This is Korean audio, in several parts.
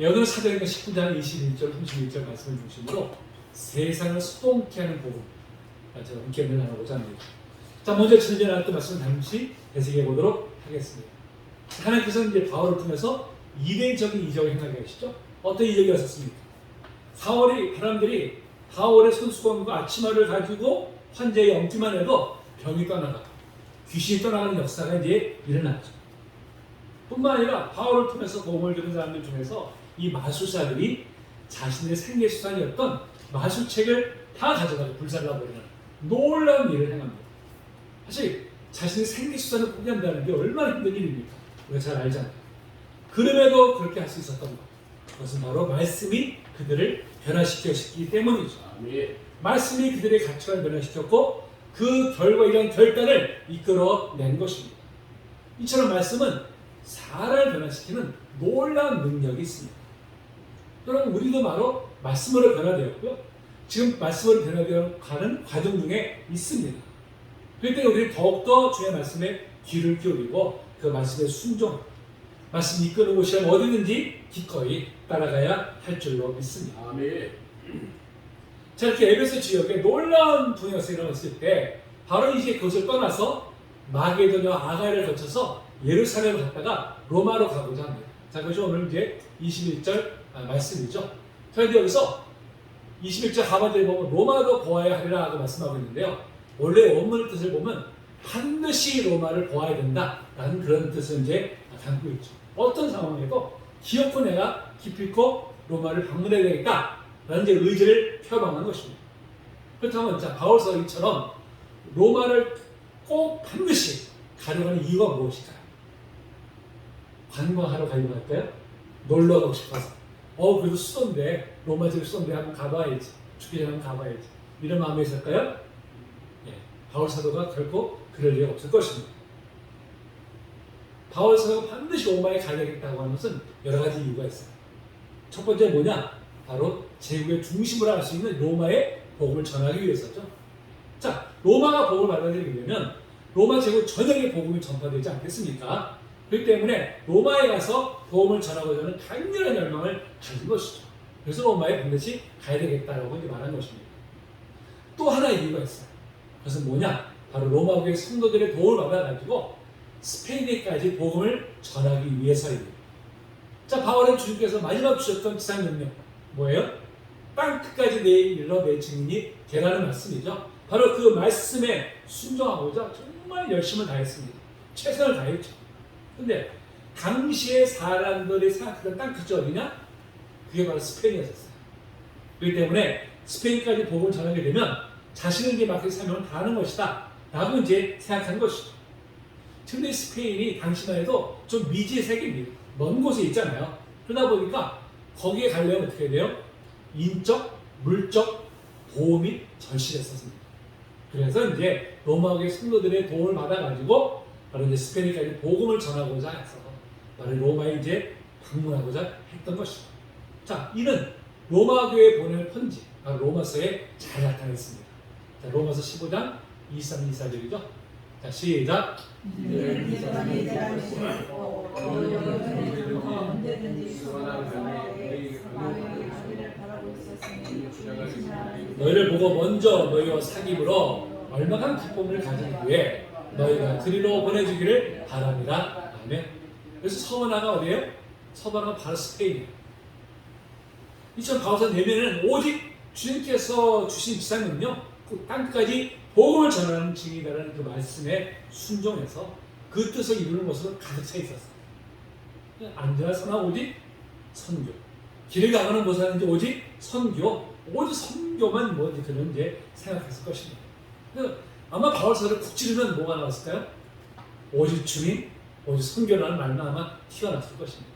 오늘 사도행전 19장 21절 31절 말씀을 중심으로 세상을 수동케 하는 복음 제가 함께 나누고자 합니다. 자, 먼저 지난주에 나눴던 말씀을 잠시 되새겨 보도록 하겠습니다. 하나님께서는 이제 바울을 통해서 이례적인 이적을 행하게 하시죠. 어떤 이적이 있었습니까? 사람들이 바울의 손수건과 앞치마를 가지고 환자의 엉기만 해도 병이 떠나가고 귀신이 떠나가는 역사가 이제 일어났죠. 뿐만 아니라 바울을 통해서 복음을 들은 사람들 중에서 이 마술사들이 자신의 생애수단이었던 마술책을 다 가져가서 불살라버리는 놀라운 일을 행합니다. 사실 자신의 생애수단을 포기한다는 게 얼마나 힘든 일입니까? 우리가 잘 알잖아요. 그럼에도 그렇게 할 수 있었던 것, 그것은 바로 말씀이 그들을 변화시켰기 때문이죠. 말씀이 그들의 가치관을 변화시켰고 그 결과 이런 결단을 이끌어낸 것입니다. 이처럼 말씀은 사람을 변화시키는 놀라운 능력이 있습니다. 여러분, 우리도 바로 말씀으로 변화되었고요. 지금 말씀으로 변화되어 가는 과정 중에 있습니다. 그럴 때 우리는 더욱더 주의 말씀에 귀를 기울이고 그 말씀에 순종하고 말씀이 이끄는 곳이라면 어디든지 기꺼이 따라가야 할 줄로 믿습니다. 아멘. 자, 이렇게 에베소 지역에 놀라운 분야가 일어났을 때 바로 이제 그것을 떠나서 마게도냐 아가야를 거쳐서 예루살렘을 갔다가 로마로 가고자 합니다. 자, 그것이 오늘 이제 21절 말씀이죠. 그런데 여기서 21절 하반절에 보면 로마도 보아야 하리라 하고 말씀하고 있는데요. 원래 원문의 뜻을 보면 반드시 로마를 보아야 된다라는 그런 뜻을 이제 담고 있죠. 어떤 상황에도 기어코 내가 기필코 로마를 방문해야 되겠다라는 이제 의지를 표방한 것입니다. 그렇다면 자, 바울서기처럼 로마를 꼭 반드시 가려고 하는 이유가 무엇일까요? 관광하러 가려고 할까요? 놀러 가고 싶어서. 그래도 수도인데, 로마 지역 수도인데 한번 가봐야지. 죽기 전에 한번 가봐야지. 이런 마음이 있을까요? 예, 바울 사도가 결코 그럴 리가 없을 것입니다. 바울 사도가 반드시 로마에 가야겠다고 하는 것은 여러 가지 이유가 있어요. 첫 번째 뭐냐? 바로 제국의 중심으로 할 수 있는 로마의 복음을 전하기 위해서죠. 자, 로마가 복음을 받아들이려면 로마 제국 전역의 복음이 전파되지 않겠습니까? 그렇기 때문에 로마에 가서 복음을 전하고자 하는 강렬한 열망을 가진 것이죠. 그래서 로마에 반드시 가야 되겠다라고 이제 말한 것입니다. 또 하나의 이유가 있어요. 그것은 뭐냐? 바로 로마 교회 성도들의 도움을 받아가지고 스페인에까지 복음을 전하기 위해서입니다. 자, 바울은 주님께서 마지막 주셨던 지상명령 뭐예요? 땅 끝까지 이르러 내 증인이 되라는 말씀이죠. 바로 그 말씀에 순종하고자 정말 열심을 다했습니다. 최선을 다했죠. 근데 당시에 사람들이 생각했던 땅 끝이 어디냐? 그게 바로 스페인이었어요. 그렇기 때문에 스페인까지 복음을 전하게 되면 자신을 이제 맡긴 사명을 다하는 것이다 라고 이제 생각한 것이죠. 근데 스페인이 당시만 해도 좀 미지의 세계입니다. 먼 곳에 있잖아요. 그러다 보니까 거기에 가려면 어떻게 돼요? 인적, 물적 보험이 절실했었습니다. 그래서 이제 로마의 성도들의 도움을 받아가지고 바로 이제 스페인까지 복음을 전하고자 해서 바로 로마에 이제 방문하고자 했던 것이죠. 자, 이는 로마 교회에 보낸 편지, 바로 로마서에 잘 나타냈습니다. 자, 로마서 15장 23, 24절이죠. 자, 시작. 너희를 보고 먼저 너희와 사귐으로 얼마간 기쁨을 가진 후에 너희가 그리로 보내주기를 바랍니다. 아멘. 그래서 서원화가 어디예요? 서원화가 바로 스페인이에요. 이처럼 바울서 내면은 오직 주님께서 주신 지상은요, 그 땅까지 복음을 전하는 증이다라는 그 말씀에 순종해서 그 뜻을 이루는 것으로 가득 차 있었어요. 안전한 선화 오직 선교. 길을 가고는 무엇하는지 오직 선교. 오직 선교만 뭐지 그런 이제 생각했을 것입니다. 아마 바울서를 푹 찌르면 뭐가 나왔을까요? 오직 주님, 오직 선교라는 말만 아마 티가 났을 것입니다.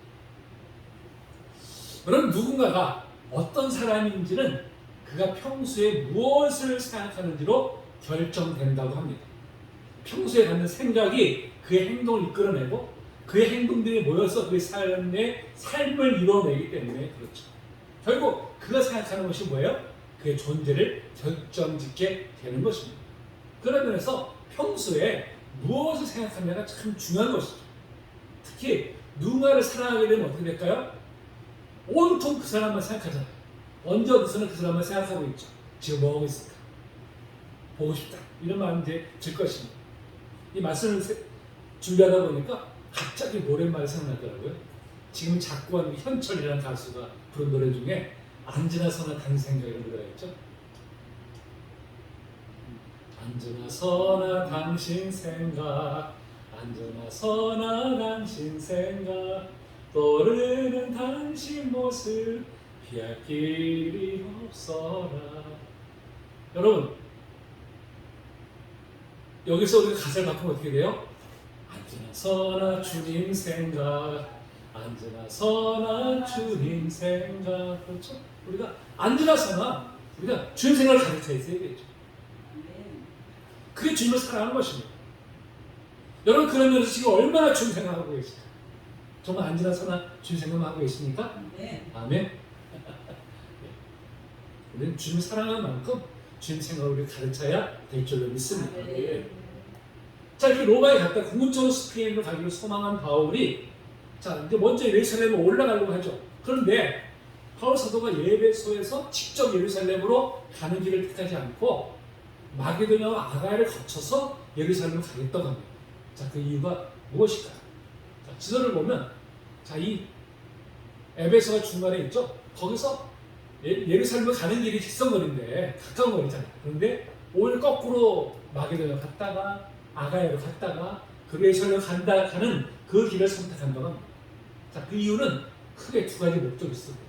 그럼 누군가가 어떤 사람인지는 그가 평소에 무엇을 생각하는지로 결정된다고 합니다. 평소에 갖는 생각이 그의 행동을 이끌어내고 그의 행동들이 모여서 그의 삶을 이루어내기 때문에 그렇죠. 결국 그가 생각하는 것이 뭐예요? 그의 존재를 결정짓게 되는 것입니다. 그런 면에서 평소에 무엇을 생각하느냐가 참 중요한 것이죠. 특히 누군가를 사랑하게 되면 어떻게 될까요? 온통 그 사람만 생각하잖아요. 언제 어디서나 그 사람만 생각하고 있죠. 지금 뭐 하고 있을까? 보고 싶다. 이런 마음이 이제 들 것입니다. 이 말씀을 준비하다 보니까 갑자기 노랫말이 생각나더라고요. 지금 작곡한 현철이라는 가수가 부른 노래 중에 언제나 서나 당신 생각 이런 노래가 있죠. 언제나 서나 당신 생각, 언제나 서나 당신 생각, 떠오르는 당신 모습 피할 길이 없어라. 여러분, 여기서 우리가 가사를 바꾸면 어떻게 돼요? 언제나 서나 주님 생각, 언제나 서나 주님 생각. 그렇죠? 우리가 언제나 서나 우리가 주님 생각을 가르쳐 있어야 되죠. 그게 주님을 사랑하는 것입니다. 여러분, 그러면서 지금 얼마나 주님 생각하고 계실까? 정말 언제나 서나 주님 생각만 하고 계십니까? 네. 아멘. 우리는 주님을 사랑하는 만큼 주님 생각을 우리 가르쳐야 될 줄로 믿습니다. 네. 자, 이렇게 로마에 갔다 궁극적으로 스페인으로 가기를 소망한 바울이 자, 이제 먼저 예루살렘에 올라가려고 하죠. 그런데 바울 사도가 예배소에서 직접 예루살렘으로 가는 길을 택하지 않고 마게도냐와 아가야를 거쳐서 예루살렘을 가겠다고 합니다. 자, 그 이유가 무엇일까요? 자, 지도를 보면 자, 이 에베소가 중간에 있죠. 거기서 예루살렘을 가는 길이 직선거리인데 가까운 거리잖아요. 그런데 오히려 거꾸로 마게도냐 갔다가 아가야로 갔다가 그 예루살렘 간다 가는 그 길을 선택한다고 합니다. 자, 그 이유는 크게 두 가지 목적이 있습니다.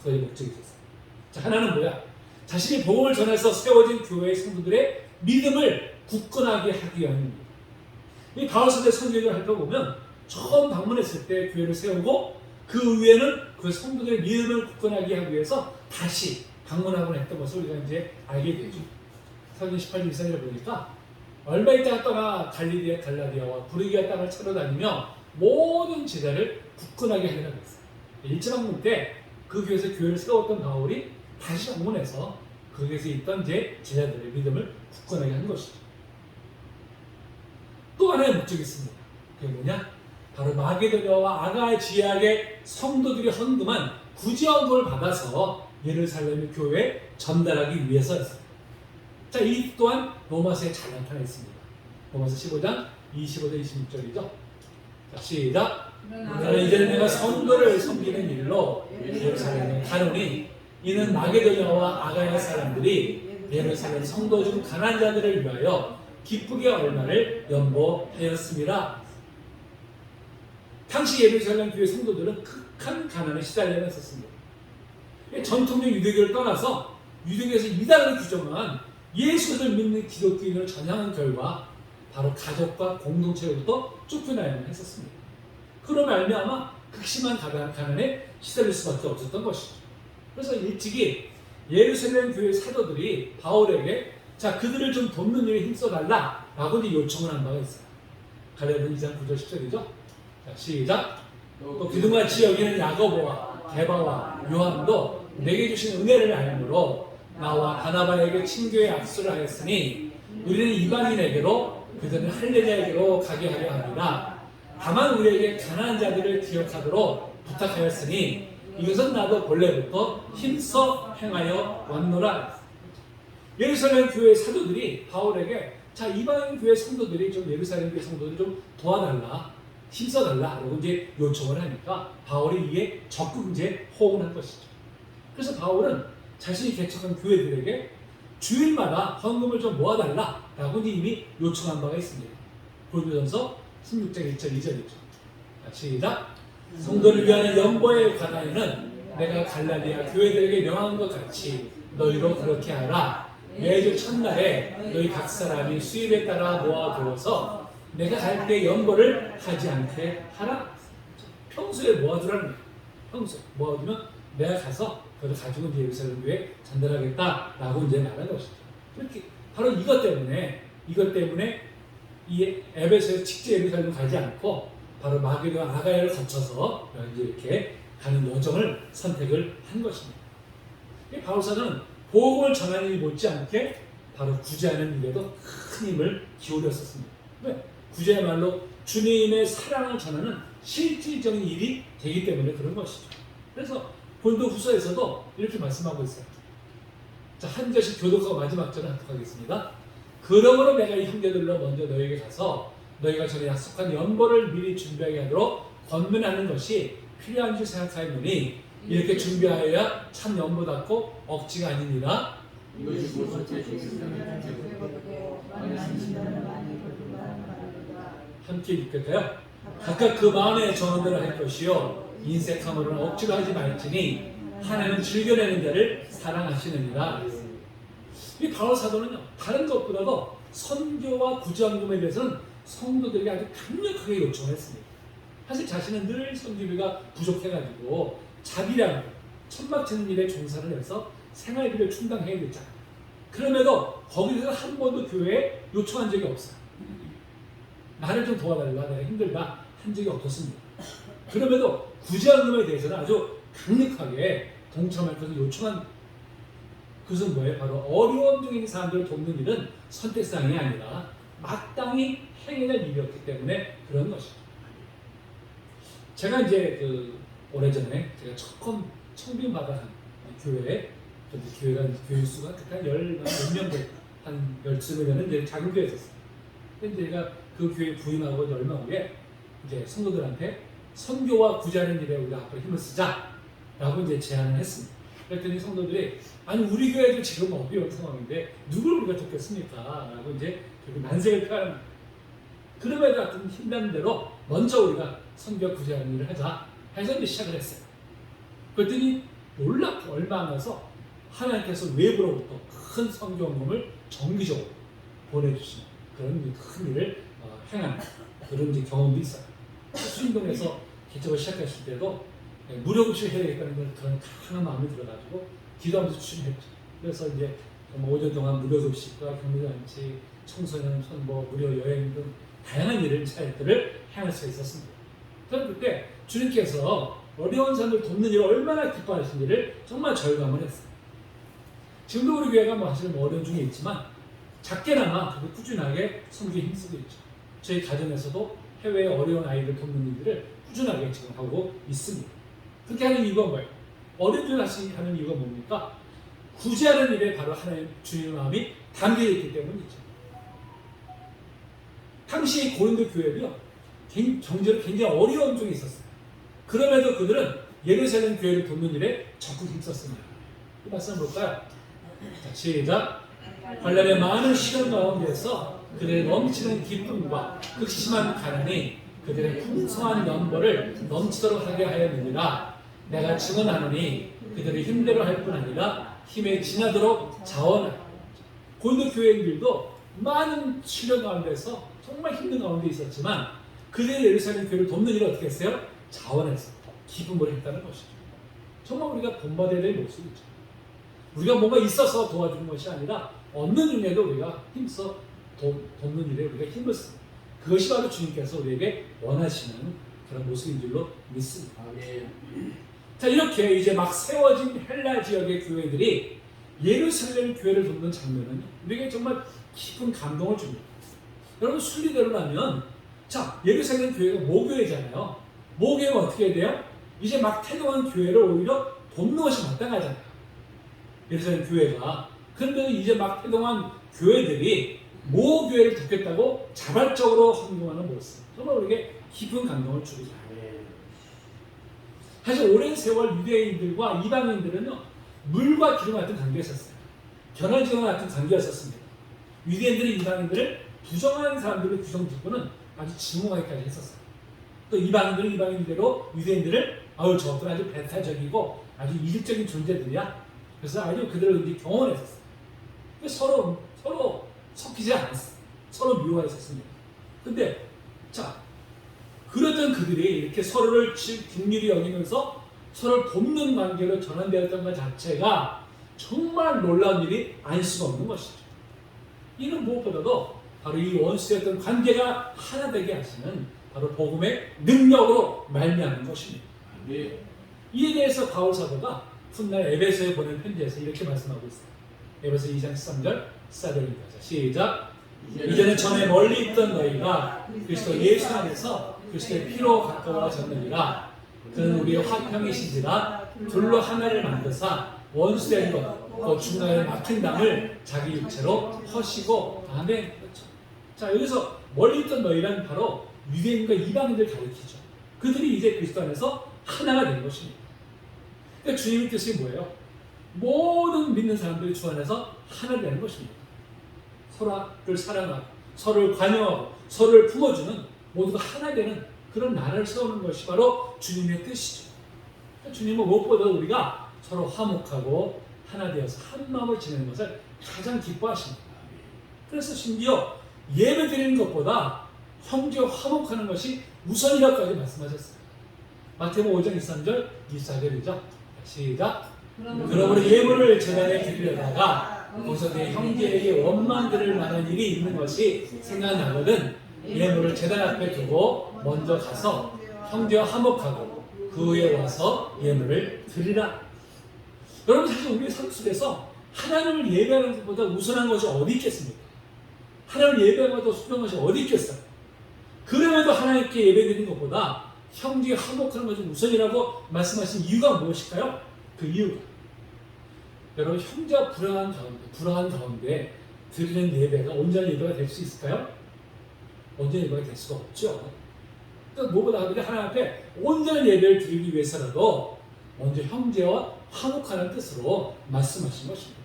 두 가지 목적이 있었어요. 자, 하나는 뭐야? 자신이 복음을 전해서 세워진 교회의 성도들의 믿음을 굳건하게 하기 위함입니다. 이 바울 사도의 설교를 살펴보면 처음 방문했을 때 교회를 세우고 그 위에는 그 성도들의 믿음을 굳건하게 하기 위해서 다시 방문하곤 했던 것을 우리가 이제 알게 되죠. 사도행 18절 24절을 보니까 얼마 있다가 떠나 갈릴리의 갈라디아와 부르기아 땅을 찾아다니며 모든 제자를 굳건하게 하려고 했어요. 일제방문 때 그 교회에서 교회를 세웠던 바울이 다시 방문해서 그 교회에서 있던 이제 제자들의 믿음을 굳건하게 한 것이죠. 또 하나의 목적이 있습니다. 그게 뭐냐? 바로 마게도냐와 아가야 지역의 성도들이 헌금한 구제원금을 받아서 예루살렘 교회에 전달하기 위해서였습니다. 자, 이 또한 로마서에 잘 나타나 있습니다. 로마서 15장 25절 26절이죠. 자, 시작. 이제는 내가 성도를 섬기는 일로 예루살렘에 가노니 이는 마게도냐와 아가야 사람들이 예루살렘 성도 중 가난한 자들을 위하여 기쁘게 얼마를 연보하였습니다. 당시 예루살렘 교회 성도들은 극한 가난에 시달려 있었습니다. 전통적 유대교를 떠나서 유대교에서 이단을 규정한 예수를 믿는 기독교인을 전향한 결과 바로 가족과 공동체로부터 쫓겨나야만 했었습니다. 그로 말미암아 극심한 가난에 시달릴 수밖에 없었던 것이죠. 그래서 일찍이 예루살렘 교회 사도들이 바울에게 자, 그들을 좀 돕는 일에 힘써달라라고 요청을 한 바가 있어요. 갈라디아 2장 9절 10절이죠. 자, 시작. 또 그동같이 여기는 야고보와 게바와 요한도 내게 주신 은혜를 알므로 나와 바나바에게 친교의 악수를 하였으니 우리는 이방인에게로 그들은 할례자에게로 가게 하려 합니다. 다만 우리에게 가난한 자들을 기억하도록 부탁하였으니 이것은 나도 본래부터 힘써 행하여 왔노라. 예루살렘 교회 사도들이 바울에게 자, 이방인 교회 성도들이 좀 예루살렘 교회 성도들 좀 도와달라, 힘써달라라고 이제 요청을 하니까 바울이 이에 적극 이제 호응한 것이죠. 그래서 바울은 자신이 개척한 교회들에게 주일마다 헌금을 좀 모아달라라고 이미 요청한 바가 있습니다. 고린도전서 16장 1절 2절이죠. 시작. 성도를 위한 연보에 관하여는 내가 갈라디아 교회들에게 명한 것 같이 너희도 그렇게 하라. 매주 첫날에 너희 각 사람이 수입에 따라 모아두어서 내가 갈 때 연보를 하지 않게 하라. 평소에 모아두라는 거예요. 평소에 모아두면 내가 가서 그걸 가지고 이제 예루살렘 교회에 전달하겠다라고 이제 말한 것이죠. 그렇게 바로 이것 때문에 이 에베소에서 직접 예루살렘 가지 않고 바로 마게도냐 아가야를 거쳐서 이제 이렇게 가는 여정을 선택을 한 것입니다. 바울 사도는 복음을 전하는 일 못지않게 바로 구제하는 일에도 큰 힘을 기울였었습니다. 왜? 구제야말로 주님의 사랑을 전하는 실질적인 일이 되기 때문에 그런 것이죠. 그래서 고린도후서에서도 이렇게 말씀하고 있어요. 자, 한 절씩 교독하고 마지막 절을 합독하겠습니다. 그러므로 내가 이 형제들로 먼저 너에게 가서 너희가 전에 약속한 연보를 미리 준비하게 하도록 권면하는 것이 필요한 줄 생각하였노니 이렇게 준비하여야 참 연보답고 억지가 아니니라. 이것이 무엇을 함께 읽을까요? 각각 그 마음의 정언대로 할 것이요 인색함으로는 억지로 하지 말지니 하나님은 즐겨내는 자를 사랑하시느니라. 이 바울 사도는요, 다른 것보다도 선교와 구제헌금에 대해서는 성도들에게 아주 강력하게 요청을 했습니다. 사실 자신은 늘 선교비가 부족해가지고 자비랑 천막 치는 일에 종사를 해서 생활비를 충당해야 됐잖아요. 그럼에도 거기서 한 번도 교회에 요청한 적이 없어요. 나를 좀 도와달라, 내가 힘들다 한 적이 없었습니다. 그럼에도 구제헌금에 대해서는 아주 강력하게 동참할 것을 요청한 그것은 뭐예요? 바로 어려움 중에 있는 사람들을 돕는 일은 선택사항이 아니라 마땅히 행해야 될 일이었기 때문에 그런 것이죠. 제가 이제 오래전에 제가 처음 청빙 받아간 교회에, 교회가 교회 수가 그때 한10명 한 10명 되는 이제 작은 교회였었어요. 근데 제가 그 교회 부임하고 얼마 후에 이제 성도들한테 선교와 구제하는 일에 우리가 앞으로 힘을 쓰자라고 이제 제안을 했습니다. 그랬더니 성도들이 아니 우리 교회도 지금 어려운 상황인데 누굴 우리가 돕겠습니까? 라고 이제 난색을 표하는 거예요. 그럼에도 하여튼 힘나는 대로 먼저 우리가 선교 구제하는 일을 하자 해서 이제 시작을 했어요. 그랬더니 놀랍게 얼마 안 가서 하나님께서 외부로부터 큰 선교헌금을 정기적으로 보내주시는 그런 큰 일을 행한 그런 이제 경험도 있어요. 수인동에서 개척을 시작했을 때도 무료급식을 해야 되겠다는 그런 강한 마음이 들어가지고 기도하면서 추진했죠. 그래서 이제 5년 동안 무료급식과 격리잔치, 청소년 선보, 무료 여행 등 다양한 일을 사역들을 행할 수 있었습니다. 저는 그때 주님께서 어려운 사람들 돕는 일을 얼마나 기뻐하시는지를 정말 절감을 했어요. 지금도 우리 교회가 사실 어려운 중에 있지만 작게나마 그렇게 꾸준하게 섬기에 힘쓰고 있죠. 저희 가정에서도 해외의 어려운 아이들 돕는 일들을 꾸준하게 지금 하고 있습니다. 그렇게 하는 이유가 뭐예요? 어려운 일을 하는 이유가 뭡니까? 구제하는 일에 바로 하나님 주님의 마음이 담겨있기 때문이죠. 당시 고린도 교회도요, 경제로 굉장히 어려운 중에 있었어요. 그럼에도 그들은 예루살렘 교회를 돕는 일에 적극 힘썼습니다. 그 말씀 볼까요? 자, 시작. 환난의 많은 시간 가운데서 그들의 넘치는 기쁨과 극심한 가난이 그들의 풍성한 연보를 넘치도록 하게 하였느니라. 내가 증언하노니 그들이 힘대로 할 뿐 아니라 힘에 지나도록 자원하라. 고린도 교회인들도 많은 시련 가운데서 정말 힘든 가운데 있었지만 그들의 예루살렘 교회를 돕는 일을 어떻게 했어요? 자원해서 기쁨을 했다는 것이죠. 정말 우리가 본받아야 될 모습이죠. 우리가 뭔가 있어서 도와주는 것이 아니라 없는 중에도 우리가 힘써 돕는 일에 우리가 힘을 씁니다. 그것이 바로 주님께서 우리에게 원하시는 그런 모습인 줄로 믿습니다. 자, 이렇게 이제 막 세워진 헬라 지역의 교회들이 예루살렘 교회를 돕는 장면은 우리에게 정말 깊은 감동을 줍니다. 여러분 순리대로라면 자, 예루살렘 교회가 모교회잖아요. 모교회가 어떻게 해야 돼요? 이제 막 태동한 교회를 오히려 돕는 것이 마땅하잖아요. 예루살렘 교회가. 그런데 이제 막 태동한 교회들이 모교회를 돕겠다고 자발적으로 헌금하는 모습. 정말 우리에게 깊은 감동을 주죠. 사실 오랜 세월 유대인들과 이방인들은요, 물과 기름 같은 관계였었어요. 견원지원과 같은 관계였었습니다. 유대인들이 이방인들을 부정한 사람들을 규정 짓고는 아주 증오하기까지 했었어요. 또 이방인들은 이방인대로 유대인들을 저것들 아주 배타적이고 아주 이질적인 존재들이야. 그래서 아주 그들을 이제 경원했었어요. 서로 섞이지 않았어요. 서로 미워했었습니다. 근데 자, 그랬던 그들이 이렇게 서로를 긍휼히 여기면서 서로를 돕는 관계로 전환되었던 것 자체가 정말 놀라운 일이 아닐 수가 없는 것이죠. 이는 무엇보다도 바로 이 원수였던 관계가 하나 되게 하시는 바로 복음의 능력으로 말미암은 것입니다. 네. 이에 대해서 바울 사도가 훗날 에베소에 보낸 편지에서 이렇게 말씀하고 있어요. 에베소 2장 13절 시작입니다. 시작. 이제는 전에 멀리 있던 너희가 그리스도 예수 안에서 그리스도의 피로 가까워졌느니라. 그는 우리의 화평이시지라 둘로 하나를 만드사 원수된 것 중간에 막힌 담을 자기 육체로 허시고 아멘. 그렇죠. 자, 여기서 멀리 있던 너희란 바로 유대인과 이방인들 가리키죠. 그들이 이제 그리스도 안에서 하나가 된 것입니다. 그러니까 주님의 뜻이 뭐예요? 모든 믿는 사람들이 주 안에서 하나 되는 것입니다. 서로를 사랑하고 서로를 관여하고 서로를 품어주는 모두가 하나 되는 그런 나라를 세우는 것이 바로 주님의 뜻이죠. 그러니까 주님은 무엇보다 우리가 서로 화목하고 하나 되어서 한 마음을 지내는 것을 가장 기뻐하십니다. 그래서 심지어 예배 드리는 것보다 형제와 화목하는 것이 우선이라고까지 말씀하셨어요. 마태복음 5장 23절 24절이죠. 시작. 그러므로 예물을 제단에 드리려다가 거기서 내 형제에게 원망 들을 만한 일이 있는 것이 생각나거든 예물을 제단 앞에 두고 먼저 가서 형제와 화목하고 그 후에 와서 예물을 드리라. 여러분, 사실 우리 삶 속에서 하나님을 예배하는 것보다 우선한 것이 어디 있겠습니까? 하나님을 예배하는 것보다 우선한 것이 어디 있겠어요? 그럼에도 하나님께 예배드리는 것보다 형제와 화목하는 것이 우선이라고 말씀하신 이유가 무엇일까요? 그 이유가 여러분, 형제가 불안한 가운데 드리는 예배가 온전한 예배가 될 수 있을까요? 온전한 예배가 될 수가 없죠. 그러니까 무엇보다 하나님 앞에 온전한 예배를 드리기 위해서라도 먼저 형제와 화목하는 뜻으로 말씀하신 것입니다.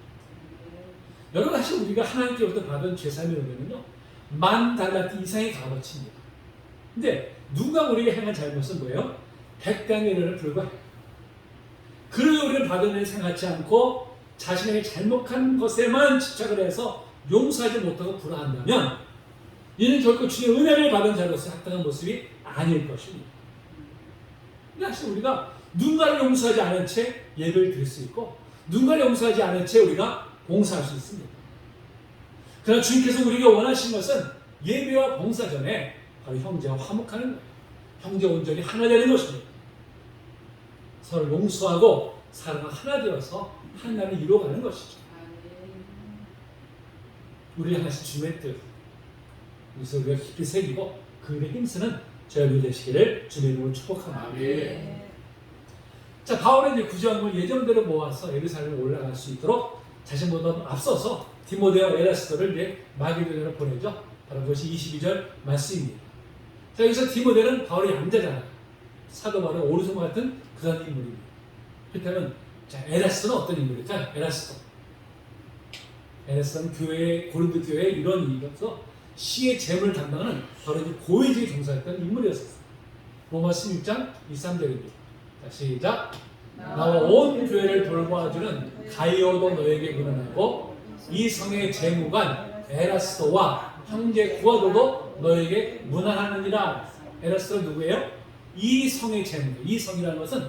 여러분, 사실 우리가 하나님께로부터 받은 제사의 은혜는요 10,000달란트 이상의 값어치입니다. 근데 누가 우리에게 행한 잘못은 뭐예요? 100당의 은혜를 불과해요. 그러니 우리는 받은 은혜를 생각하지 않고 자신에게 잘못한 것에만 집착을 해서 용서하지 못하고 불화한다면 이는 결코 주의 은혜를 받은 자로서 합당한 모습이 아닐 것입니다. 사실 우리가 누군가를 용서하지 않은 채 예배를 드릴 수 있고 누군가를 용서하지 않은 채 우리가 봉사할 수 있습니다. 그러나 주님께서 우리에게 원하신 것은 예배와 봉사 전에 바로 형제와 화목하는 거예요. 형제 온전히 하나 되는 것입니다. 서로 용서하고 사랑과 하나 되어서 하나를 이루어가는 것이죠. 우리 하나씩 주님의 뜻 그래서 우리가 깊이 새기고 그 일에 힘쓰는 저희들 되시기를 주님의 이름으로 축복합니다. 자, 바울은 이제 구제함을 예정대로 모아서 예루살렘에 올라갈 수 있도록 자신보다 앞서서 디모데와 에라스도를 이제 마게도냐로 보내죠. 바로 그것이 22절 말씀입니다. 자, 여기서 디모데는 바울의 양자잖아요. 사도 바울의 오른손 같은 그런 인물입니다. 그렇다면 자, 에라스도는 어떤 인물일까요? 에라스도는 교회, 고린도 교회의 일원이어서 시의 재물을 담당하는 바로 이제 고위직에 종사했던 인물이었어요. 로마 16장 23절입니다. 자, 시작. 나와 온 교회를 돌보아주는 가이오도 너에게 문안하고 이 성의 재무관 에라스도와 형제 구아도도 너에게 문안하느니라. 에라스도는 누구예요? 이 성의 재무. 이 성이라는 것은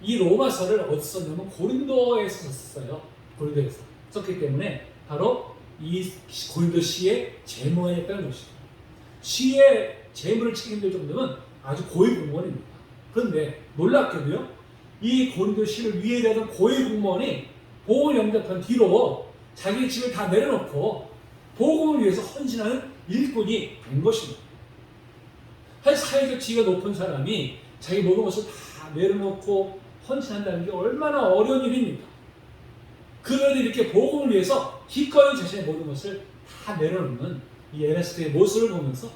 이 로마서를 어디서 썼냐면 고린도에서 썼어요. 고린도에서 썼기 때문에 바로 이 고린도 시의 재무관이었다는 것이죠. 시의 재무를 책임질 정도면 아주 고위 공무원입니다. 그런데 놀랍게도요, 이 고린도 시를 위에 대한 고위 공무원이 복음을 영접한 뒤로 자기 집을 다 내려놓고 복음을 위해서 헌신하는 일꾼이 된 것입니다. 사실 사회적 지위가 높은 사람이 자기 모든 것을 다 내려놓고 헌신한다는 게 얼마나 어려운 일입니까? 그런데 이렇게 복음을 위해서 기꺼이 자신의 모든 것을 다 내려놓는 이 에라스도의 모습을 보면서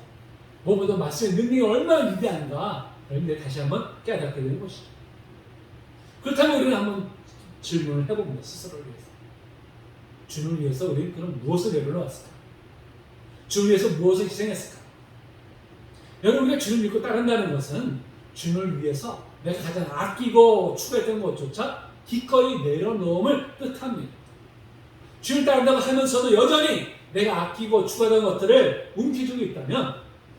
무엇보다 말씀의 능력이 얼마나 위대한가 그런데 다시 한번 깨닫게 되는 것이죠. 그렇다면 우리는 한번 질문을 해봅니다. 스스로를 위해서. 주님을 위해서 우리는 그럼 무엇을 내려놓았을까? 주님을 위해서 무엇을 희생했을까? 여러분, 우리가 주님을 믿고 따른다는 것은 주님을 위해서 내가 가장 아끼고 추구했던 것조차 기꺼이 내려놓음을 뜻합니다. 주님을 따른다고 하면서도 여전히 내가 아끼고 추구하던 것들을 움켜쥐고 있다면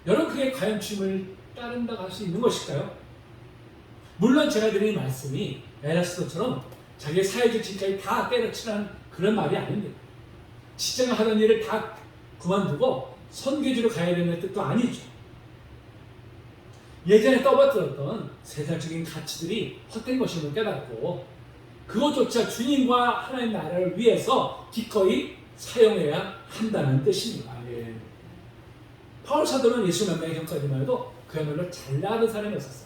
여러분, 그게 과연 주님을 따른다고 할 수 있는 것일까요? 물론 제가 드리는 말씀이 에라스도처럼 자기의 사회적 지위까지 다 때려치라는 그런 말이 아닙니다. 직장을 하던 일을 다 그만두고 선교지로 가야 되는 뜻도 아니죠. 예전에 떠받들었던 세상적인 가치들이 헛된 것임을 깨닫고 그것조차 주님과 하나님 나라를 위해서 기꺼이 사용해야 한다는 뜻입니다. 바울 사도는 예수 만나기 전까지만 해도 그야말로 잘 나가는 사람이었어요.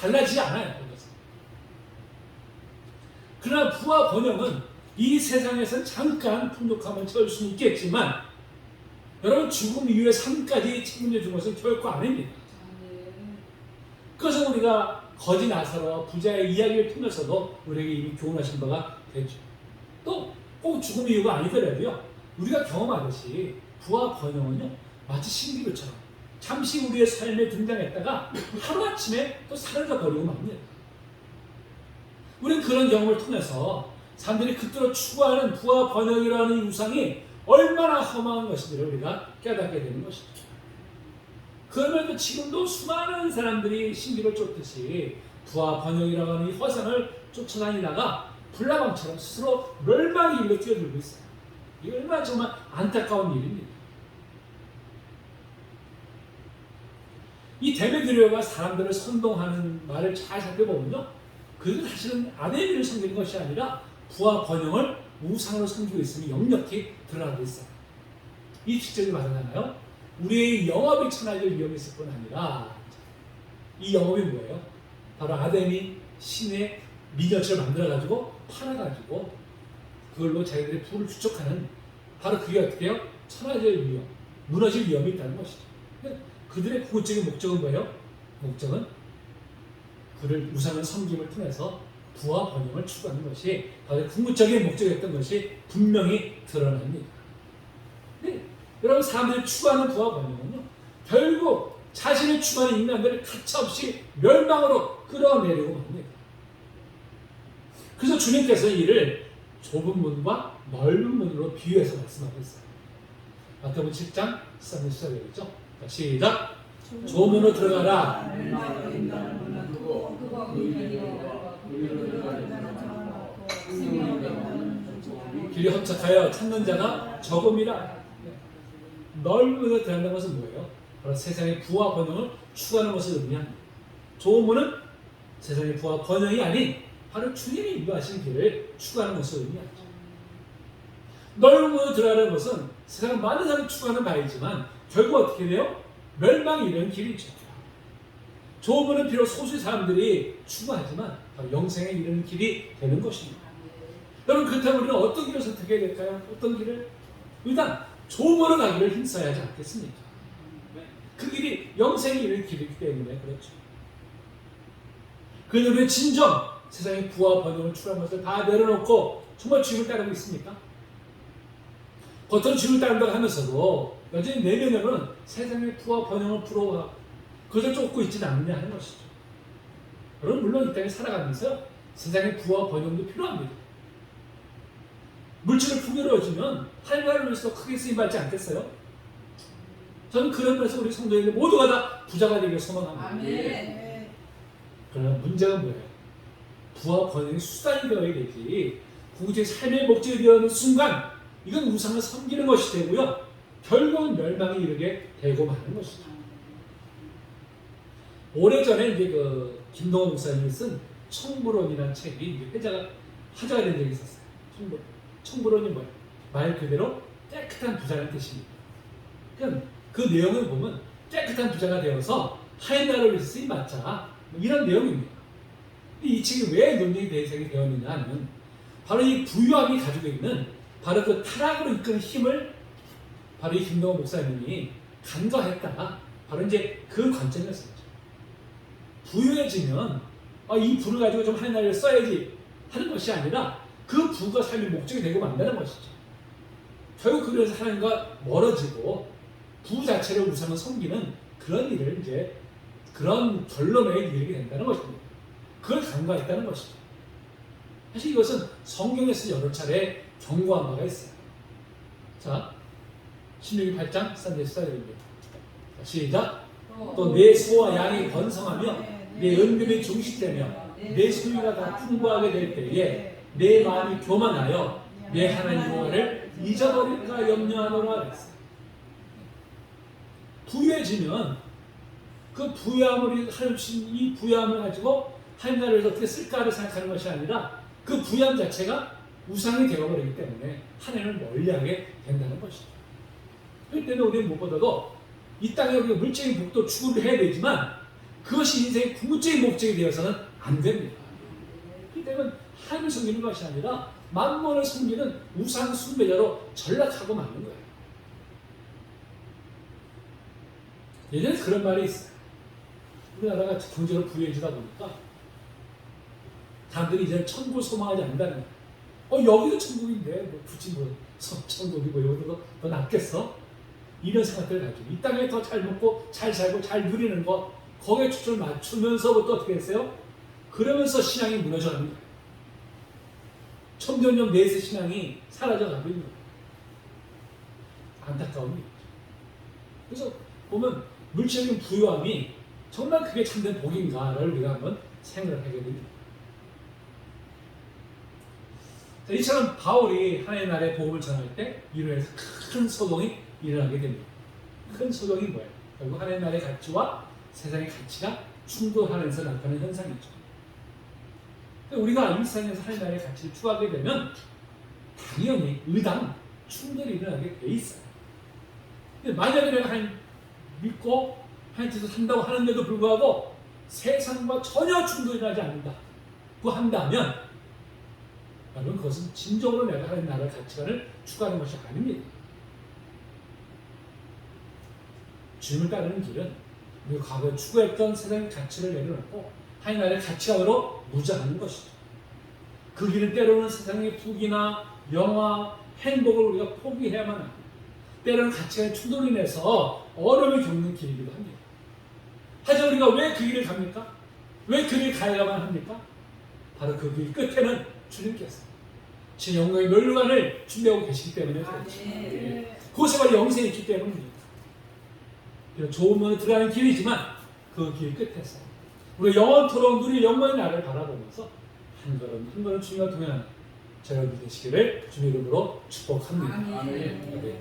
달라지지 않아요. 그것은. 그러나 부와 번영은 이 세상에서는 잠깐 풍족함을 채울 수는 있겠지만 여러분 죽음 이후의 삶까지 책임져 준 것은 결코 아닙니다. 그래서 우리가 거지 나사로와 부자의 이야기를 통해서도 우리에게 이미 교훈하신 바가 되죠. 또 꼭 죽음 이유가 아니더라도요. 우리가 경험하듯이 부와 번영은요. 마치 신비루처럼 잠시 우리의 삶에 등장했다가 하루아침에 또 사라져 버리고 맙니다. 우리는 그런 경험을 통해서 사람들이 그토록 추구하는 부와 번영이라는 이 우상이 얼마나 험한 것인지를 우리가 깨닫게 되는 것이죠. 그러면서 지금도 수많은 사람들이 신비를 쫓듯이 부와 번영이라고 하는 이 허상을 쫓아다니다가 불나방처럼 스스로 멸망의 일로 뛰어들고 있어요. 이게 얼마나 정말 안타까운 일입니다. 이 데메드리오가 사람들을 선동하는 말을 잘 살펴보면요. 그것은 사실은 아데미를 섬기는 것이 아니라 부와 번영을 우상으로 섬기고 있음이 역력히 드러나고 있어요. 이 직접이 말하잖아요. 우리의 영업이 천하질 위험이 있을 뿐 아니라 이 영업이 뭐예요? 바로 아담이 신의 미녀체를 만들어가지고 팔아가지고 그걸로 자기들의 부를 축적하는 바로 그게 어떻게 해요? 천하질 위험, 무너질 위험이 있다는 것이죠. 그들의 궁극적인 목적은 뭐예요? 목적은 그를 우상을 섬김을 통해서 부와 번영을 추구하는 것이 바로 궁극적인 목적이었던 것이 분명히 드러납니다. 네. 여러분 사람들이 추구하는 부와 번영은요 결국 자신을 추구하는 인간들을 가차없이 멸망으로 끌어내리고 맙니다. 그래서 주님께서 이를 좁은 문과 넓은 문으로 비유해서 말씀하고 있어요. 마태복음 7장 13절 시작이겠죠? 시작! 좁은 문으로 들어가라. 길이 험착하여 찾는 자가 적음이라. 넓은 문으로 들어간다는 것은 뭐예요? 바로 세상의 부와 번영을 추구하는 것을 의미합니다. 좁은 문은 세상의 부와 번영이 아닌 바로 주님이 인도하신 길을 추구하는 것을 의미하죠. 넓은 문으로 들어가는 것은 세상 많은 사람이 추구하는 바이지만 결국 어떻게 돼요? 멸망이 이르는 길이죠. 좁은 문은 비록 소수의 사람들이 추구하지만 바로 영생에 이르는 길이 되는 것입니다. 여러분 그렇다면 우리는 어떤 길을 선택해야 될까요? 어떤 길을? 일단 좁은 문으로 가기를 힘써야 하지 않겠습니까? 그 길이 영생에 이르는 길이기 때문에 그렇죠. 그런데 우리는 진정 세상의 부와 번영을 추구하는 것을 다 내려놓고 정말 주님을 따르고 있습니까? 겉으로 주님을 따른다고 하면서도 여전히 내면으로는 세상의 부와 번영을 부러워하고 그것을 쫓고 있지는 않느냐 하는 것이죠. 여러분 물론 이 땅에 살아가면서 세상의 부와 번영도 필요합니다. 물질을 풍요로워지면 하나님을 위해서 크게 쓰임받지 않겠어요? 저는 그런 면에서 우리 성도님들 모두가 다 부자가 되기를 소망합니다. 아멘. 그러나 문제가 뭐예요? 부와 번영이 수단이 되어야 되지 궁극적인 삶의 목적이 되어는 순간 이건 우상을 섬기는 것이 되고요. 결국은 멸망에 이르게 되고 마는 것이죠. 오래전에 이제 그 김동원 목사님이 쓴 청부론이라는 책이 화제가 된 적이 있었어요. 청부론이 뭐예요? 말 그대로 깨끗한 부자라는 뜻입니다. 그러니까 그 내용을 보면 깨끗한 부자가 되어서 하나님 나라를 위해서 쓰임받자 이런 내용입니다. 이 책이 왜 논쟁의 대상이 되었느냐 하면 바로 이 부유함이 가지고 있는 바로 그 타락으로 이끄는 힘을 바로 이 김동원 목사님이 간과했다. 바로 이제 그 관점이었습니다. 부유해지면 이 부를 가지고 좀 하나님 나라를 써야지 하는 것이 아니라 그 부가 삶의 목적이 되고 만다는 것이죠. 결국 그래서 하나님과 멀어지고 부 자체를 우상을 섬기는 그런 일을 이제 그런 결론에 이르게 된다는 것입니다. 그걸 간과했다는 것이죠. 사실 이것은 성경에서 여러 차례 경고한 바가 있어요. 자, 신명기 8장 13절 14절입니다. 시작! 또 내 소와 양이 번성하며 내 은금이 종식되며 내 소유가 다 풍부하게 될 때에 내 마음이 교만하여 내 하나님 여호와를 잊어버릴까 염려하노라 그랬어요. 부유해지면 그 부유함을 하신 이 부유함을 가지고 하나님 나라를 어떻게 쓸까를 생각하는 것이 아니라 그 부유함 자체가 우상이 되어버리기 때문에 하나님을 멀리하게 된다는 것이죠. 그렇기 때문에 우리는 무엇보다도 이 땅에 우리가 물질의 복도 추구를 해야 되지만 그것이 인생의 궁극적인 목적이 되어서는 안 됩니다. 그렇기 때문에 하나님을 섬기는 것이 아니라 만몬을 섬기는 우상 숭배자로 전락하고 마는 거예요. 예전에 그런 말이 있어요. 우리나라가 경제로 부유해지다 보니까 사람들이 이제 천국을 소망하지 않는다는 거예요. 여기도 천국인데 뭐 굳이 뭐 천국이 뭐 여기도 더 낫겠어? 이런 생각들을 가지고 이 땅에 더 잘 먹고 잘 살고 잘 누리는 것 거기에 초점을 맞추면서부터 어떻게 했어요? 그러면서 신앙이 무너져가는 거예요. 점점점 내세 신앙이 사라져가고 있는 거예요. 안타까운 일이죠. 그래서 보면 물질적인 부유함이 정말 그게 참된 복인가를 우리가 한번 생각을 하게 됩니다. 이처럼 바울이 하나님의 나라의 복음을 전할 때 이로 해서 큰 소동이 일어나게 됩니다. 큰 소동이 뭐예요? 결국 하나님의 나라의 가치와 세상의 가치가 충돌하면서 나타나는 현상이죠. 우리가 일상에서 하나님의 나라의 가치를 추구하게 되면 당연히 의당 충돌이 일어나게 돼 있어요. 근데 만약에 내가 하나님 믿고 하나님 뜻을 한다고 하는데도 불구하고 세상과 전혀 충돌이 나지 않는다고 한다면 여러분 그것은 진정으로 내가 하나님 나라의 가치관을 추구하는 것이 아닙니다. 주님을 따르는 길은 우리가 과거에 추구했던 세상의 가치를 내려놓고 하나님 나라의 가치관으로 무장하는 것이죠. 그 길은 때로는 세상의 부귀나 영화, 행복을 우리가 포기해야만 합니다. 때로는 가치관의 충돌로 인해서 어려움을 겪는 길이기도 합니다. 하지만 우리가 왜 그 길을 갑니까? 왜 그 길을 가야만 합니까? 바로 그 길 끝에는 주님께서 제 영광의 멸류관을 준비하고 계시기 때문에 그렇죠. 그것이 바로 영생이 있기 때문입니다. 좋은 면에 들어가는 길이지만 그 길 끝에서 우리가 영원토록 누릴 영광의 나라를 바라보면서 한 걸음 한 걸음 주님과 동행하는 저희들 되시기를 주님 이름으로 축복합니다. 아멘.